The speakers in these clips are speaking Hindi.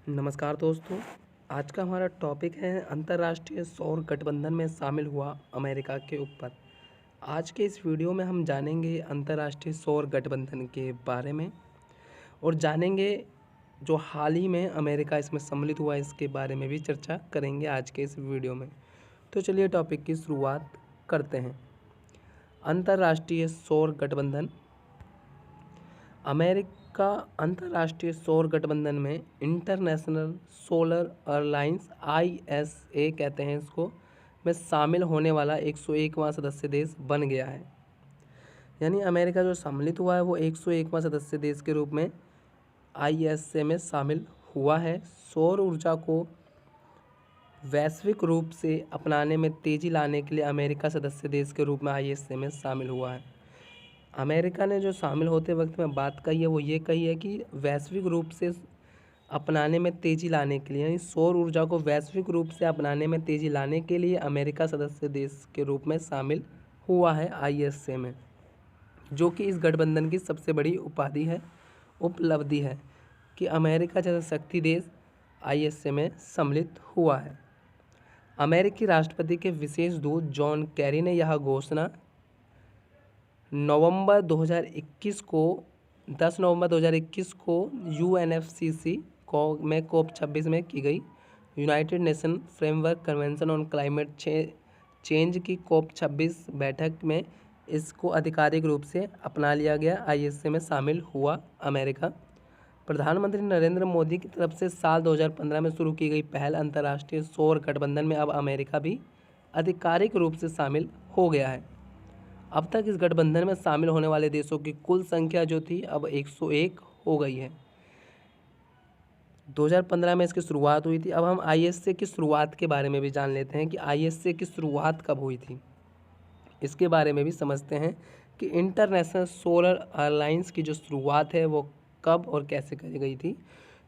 नमस्कार दोस्तों। आज का हमारा टॉपिक है अंतर्राष्ट्रीय सौर गठबंधन में शामिल हुआ अमेरिका के ऊपर। आज के इस वीडियो में हम जानेंगे अंतर्राष्ट्रीय सौर गठबंधन के बारे में और जानेंगे जो हाल ही में अमेरिका इसमें सम्मिलित हुआ इसके बारे में भी चर्चा करेंगे आज के इस वीडियो में। तो चलिए टॉपिक की शुरुआत करते हैं। अंतर्राष्ट्रीय सौर गठबंधन। अमेरिका अंतर्राष्ट्रीय सौर गठबंधन में इंटरनेशनल सोलर अलायंस ISA कहते हैं इसको में शामिल होने वाला 101वां सदस्य देश बन गया है। यानी अमेरिका जो सम्मिलित हुआ है वो 101वां सदस्य देश के रूप में ISA में शामिल हुआ है। सौर ऊर्जा को वैश्विक रूप से अपनाने में तेज़ी लाने के लिए अमेरिका सदस्य देश के रूप में ISA में शामिल हुआ है। अमेरिका ने जो शामिल होते वक्त में बात कही है वो ये कही है कि वैश्विक रूप से अपनाने में तेज़ी लाने के लिए, यानी सौर ऊर्जा को वैश्विक रूप से अपनाने में तेज़ी लाने के लिए अमेरिका सदस्य देश के रूप में शामिल हुआ है ISA में, जो कि इस गठबंधन की सबसे बड़ी उपलब्धि है कि अमेरिका जैसा शक्ति देश ISA में सम्मिलित हुआ है। अमेरिकी राष्ट्रपति के विशेष दूत जॉन कैरी ने यह घोषणा 10 नवंबर 2021 को UNFCCC में COP26 में की गई। United nation framework convention on climate change की COP26 बैठक में इसको आधिकारिक रूप से अपना लिया गया। ISA में शामिल हुआ अमेरिका। प्रधानमंत्री नरेंद्र मोदी की तरफ से साल 2015 में शुरू की गई पहल अंतर्राष्ट्रीय सौर गठबंधन में अब अमेरिका भी आधिकारिक रूप से शामिल हो गया है। अब तक इस गठबंधन में शामिल होने वाले देशों की कुल संख्या जो थी अब 101 हो गई है। 2015 में इसकी शुरुआत हुई थी। अब हम ISA की शुरुआत के बारे में भी जान लेते हैं कि ISA की शुरुआत कब हुई थी। इसके बारे में भी समझते हैं कि इंटरनेशनल सोलर अलायंस की जो शुरुआत है वो कब और कैसे की गई थी।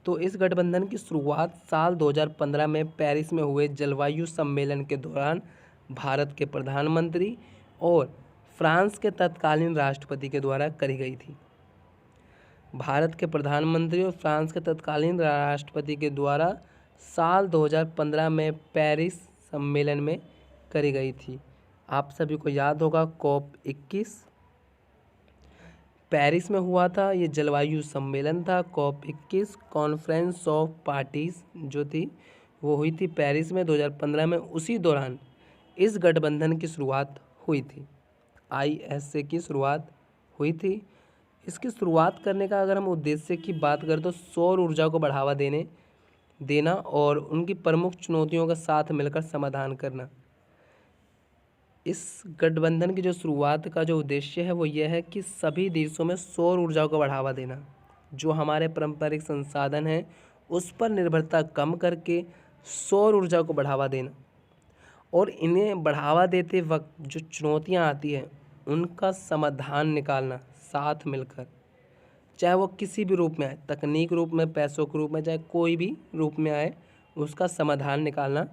तो इस गठबंधन की शुरुआत साल 2015 में पेरिस में हुए जलवायु सम्मेलन के दौरान भारत के प्रधानमंत्री और फ्रांस के तत्कालीन राष्ट्रपति के द्वारा करी गई थी। भारत के प्रधानमंत्री और फ्रांस के तत्कालीन राष्ट्रपति के द्वारा साल 2015 में पेरिस सम्मेलन में करी गई थी। आप सभी को याद होगा COP21 पेरिस में हुआ था। ये जलवायु सम्मेलन था। COP21 कॉन्फ्रेंस ऑफ पार्टीज जो थी वो हुई थी पेरिस में 2015 में। उसी दौरान इस गठबंधन की शुरुआत हुई थी। ISA की शुरुआत हुई थी। इसकी शुरुआत करने का अगर हम उद्देश्य की बात करें तो सौर ऊर्जा को बढ़ावा देना और उनकी प्रमुख चुनौतियों का साथ मिलकर समाधान करना। इस गठबंधन की जो शुरुआत का जो उद्देश्य है वो यह है कि सभी देशों में सौर ऊर्जा को बढ़ावा देना, जो हमारे पारंपरिक संसाधन हैं उस पर निर्भरता कम करके सौर ऊर्जा को बढ़ावा देना और इन्हें बढ़ावा देते वक्त जो चुनौतियां आती हैं उनका समाधान निकालना साथ मिलकर, चाहे वो किसी भी रूप में आए, तकनीक रूप में, पैसों के रूप में, चाहे कोई भी रूप में आए, उसका समाधान निकालना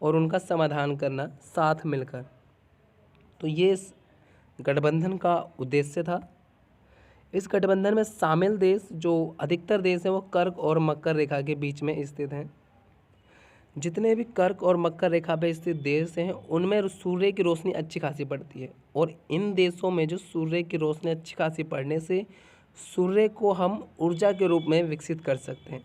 और उनका समाधान करना साथ मिलकर। तो ये इस गठबंधन का उद्देश्य था। इस गठबंधन में शामिल देश जो अधिकतर देश हैं वो कर्क और मकर रेखा के बीच में स्थित हैं। जितने भी कर्क और मकर रेखा पे स्थित देश हैं उनमें सूर्य की रोशनी अच्छी खासी पड़ती है और इन देशों में जो सूर्य की रोशनी अच्छी खासी पड़ने से सूर्य को हम ऊर्जा के रूप में विकसित कर सकते हैं।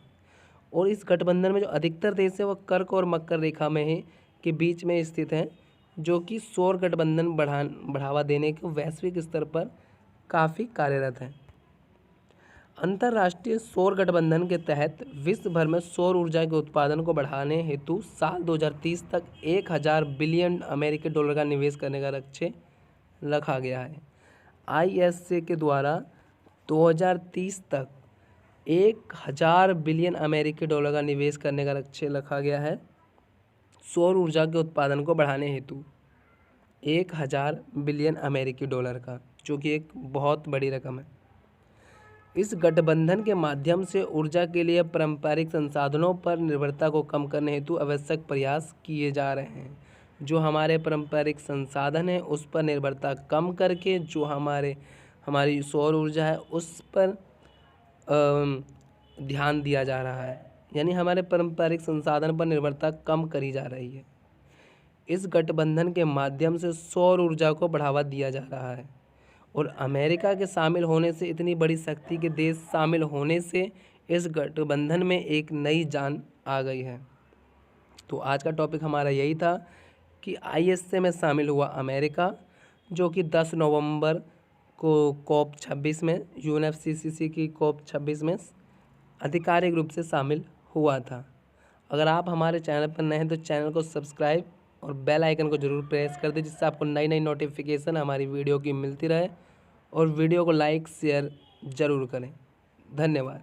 और इस गठबंधन में जो अधिकतर देश है वो कर्क और मकर रेखा में है के बीच में स्थित हैं, जो कि सौर गठबंधन बढ़ावा देने के वैश्विक स्तर पर काफ़ी कार्यरत हैं। अंतर्राष्ट्रीय सौर गठबंधन के तहत विश्व भर में सौर ऊर्जा के उत्पादन को बढ़ाने हेतु साल 2030 तक 1000 बिलियन अमेरिकी डॉलर का निवेश करने का लक्ष्य रखा गया है। ISA के द्वारा 2030 तक 1000 बिलियन अमेरिकी डॉलर का निवेश करने का लक्ष्य रखा गया है सौर ऊर्जा के उत्पादन को बढ़ाने हेतु। 1000 बिलियन अमेरिकी डॉलर का, जो कि एक बहुत बड़ी रकम है। इस गठबंधन के माध्यम से ऊर्जा के लिए पारंपरिक संसाधनों पर निर्भरता को कम करने हेतु आवश्यक प्रयास किए जा रहे हैं। जो हमारे पारंपरिक संसाधन हैं उस पर निर्भरता कम करके जो हमारी सौर ऊर्जा है उस पर ध्यान दिया जा रहा है। यानी हमारे पारंपरिक संसाधन पर निर्भरता कम करी जा रही है। इस गठबंधन के माध्यम से सौर ऊर्जा को बढ़ावा दिया जा रहा है और अमेरिका के शामिल होने से, इतनी बड़ी शक्ति के देश शामिल होने से इस गठबंधन में एक नई जान आ गई है। तो आज का टॉपिक हमारा यही था कि आईएसए में शामिल हुआ अमेरिका, जो कि 10 नवंबर को COP 26 में, UNFCCC की COP 26 में आधिकारिक रूप से शामिल हुआ था। अगर आप हमारे चैनल पर नए हैं तो चैनल को सब्सक्राइब और बेल आइकन को ज़रूर प्रेस कर दें, जिससे आपको नई नई नोटिफिकेशन हमारी वीडियो की मिलती रहे। और वीडियो को लाइक शेयर ज़रूर करें। धन्यवाद।